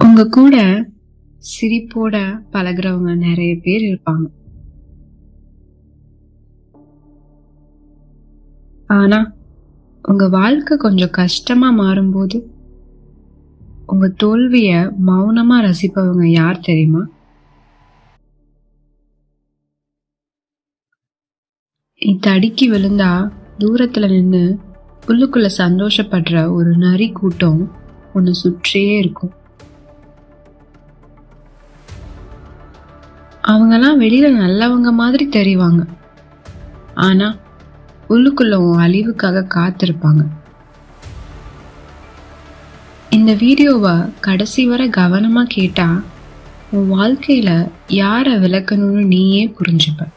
உங்க கூட சிரிப்போட பழகுறவங்க நிறைய பேர் இருப்பாங்க. ஆனா உங்க வாழ்க்கை கொஞ்சம் கஷ்டமா மாறும்போது உங்க தோல்விய மௌனமா ரசிப்பவங்க யார் தெரியுமா? நீ தடுக்கி விழுந்தா தூரத்துல நின்னு உள்ளுக்குள்ள சந்தோஷப்படுற ஒரு நரி கூட்டம் உன்னை சுற்றியே இருக்கும். அவங்கெல்லாம் வெளியில நல்லவங்க மாதிரி தெரிவாங்க, ஆனா உள்ளுக்குள்ள உன் அழிவுக்காக காத்திருப்பாங்க. இந்த வீடியோவை கடைசி வரை கவனமா கேட்டா உன் வாழ்க்கையில யார விளக்கணும்னு நீயே புரிஞ்சுப்ப.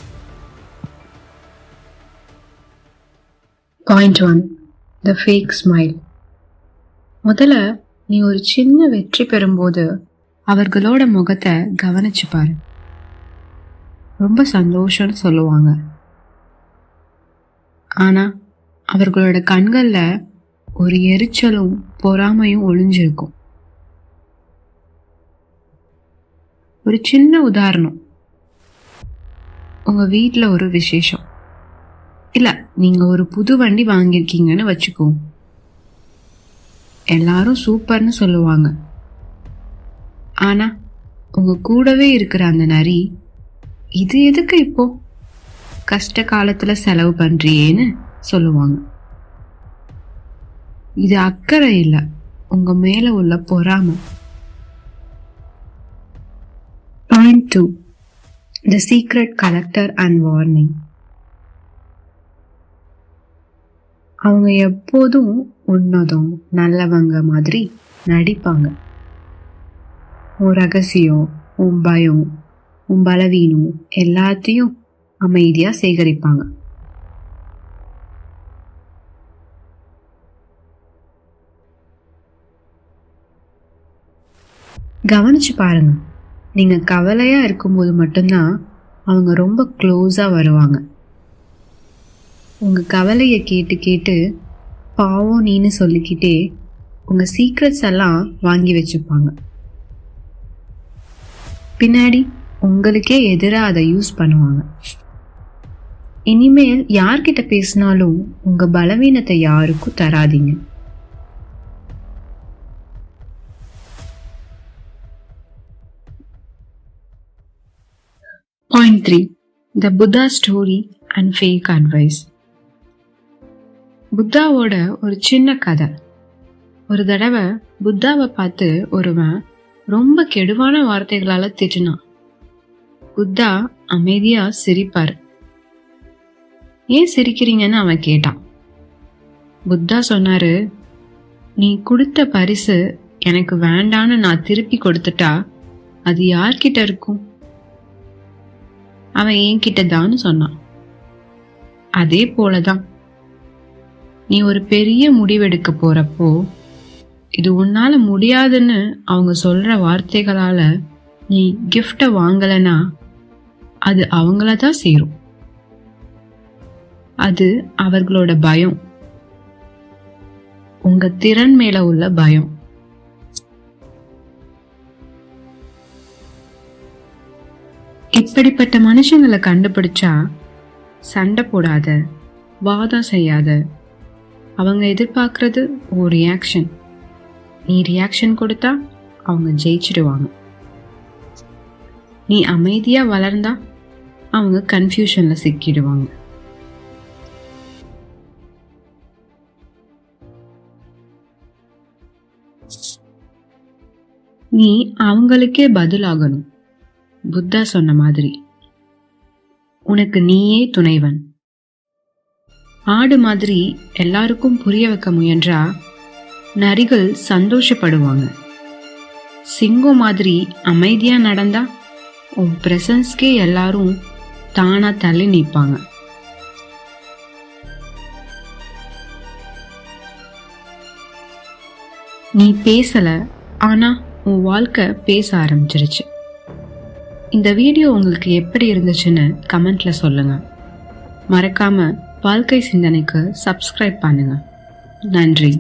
Point 1, the fake smile. முதல்ல நீ ஒரு சின்ன வெற்றி பெறும்போது அவர்களோட முகத்தை கவனிச்சு பாரு. ரொம்ப சந்தோஷம்னு சொல்லுவாங்க, ஆனா அவர்களோட கண்கள்ல ஒரு எரிச்சலும் பொறாமையும் ஒளிஞ்சிருக்கும். ஒரு சின்ன உதாரணம், உங்க வீட்டுல ஒரு விசேஷம், இல்ல நீங்க ஒரு புது வண்டி வாங்கியிருக்கீங்கன்னு வச்சுக்கோ. எல்லாரும் சூப்பர்னு சொல்லுவாங்க, ஆனா உங்க கூடவே இருக்கிற அந்த நரி, இது எதுக்கு இப்போ கஷ்ட காலத்துல செலவு பண்றியேன்னு சொல்லுவாங்க. இது அக்கறை இல்ல, உங்க மேல உள்ள பொறாமை. Point 2, the secret collector and warning. அவங்க எப்போதும் உன்னதும் நல்லவங்க மாதிரி நடிப்பாங்க. உன் ரகசியம், உன் பயம், உன் பலவீனம் எல்லாத்தையும் அமைதியா சேகரிப்பாங்க. கவனிச்சு பாருங்க, நீங்க கவலையா இருக்கும்போது மட்டும்தான் அவங்க ரொம்ப க்ளோஸா வருவாங்க. உங்க கவலைய கேட்டு கேட்டு பாவம் நீன்னு சொல்லிக்கிட்டே உங்க சீக்ரெட்ஸ் எல்லாம் வாங்கி வச்சுப்பாங்க. பின்னாடி உங்களுக்கே எதிராக அதை யூஸ் பண்ணுவாங்க. இனிமேல் யார்கிட்ட பேசினாலும் உங்க பலவீனத்தை யாருக்கும் தராதீங்க. Point 3, the Buddha story and fake advice. புத்தாவோட ஒரு சின்ன கதை. ஒரு தடவை புத்தாவை பார்த்து ஒருவன் ரொம்ப கெடுவான வார்த்தைகளால திட்டினான். புத்தா அமைதியா சிரிப்பாரு. ஏன் சிரிக்கிறீங்கன்னு அவன் கேட்டான். புத்தா சொன்னாரு, நீ கொடுத்த பரிசு எனக்கு வேண்டான்னு நான் திருப்பி கொடுத்துட்டா அது யார்கிட்ட இருக்கும்? அவன் என்கிட்ட தான்னு சொன்னான். அதே போலதான் நீ ஒரு பெரிய முடிவெடுக்க போறப்போ இது உன்னால முடியாதுன்னு அவங்க சொல்ற வார்த்தைகளால நீ கிஃப்ட வாங்கலனா அது அவங்களதான் சேரும். அது அவர்களோட பயம், உங்க திறன் மேல உள்ள பயம். இப்படிப்பட்ட மனுஷங்களை கண்டுபிடிச்சா சண்டை போடாத, வாதம் செய்யாத. அவங்க எதிர்பார்க்கறது ஒரு ரியாக்ஷன். நீ ரியாக்ஷன் கொடுத்தா அவங்க ஜெயிச்சிடுவாங்க. நீ அமைதியா வளர்ந்தா அவங்க கன்ஃபியூஷன்ல சிக்கிடுவாங்க. நீ அவங்களுக்கே பதிலாகணும். புத்தா சொன்ன மாதிரி உனக்கு நீயே துணைவன். ஆடு மாதிரி எல்லாருக்கும் புரிய வைக்க முயன்றா நரிகள் சந்தோஷப்படுவாங்க. சிங்கம் மாதிரி அமைதியா நடந்தா உன் பிரசன்ஸ்க்கே எல்லாரும் தானா தள்ளி நிற்பாங்க. நீ பேசல, ஆனா உன் வாழ்க்கை பேச ஆரம்பிச்சிருச்சு. இந்த வீடியோ உங்களுக்கு எப்படி இருந்துச்சுன்னு கமெண்ட்ல சொல்லுங்க. மறக்காம வாழ்க்கை சிந்தனைக்கு சப்ஸ்கிரைப் பண்ணுங்க. நன்றி.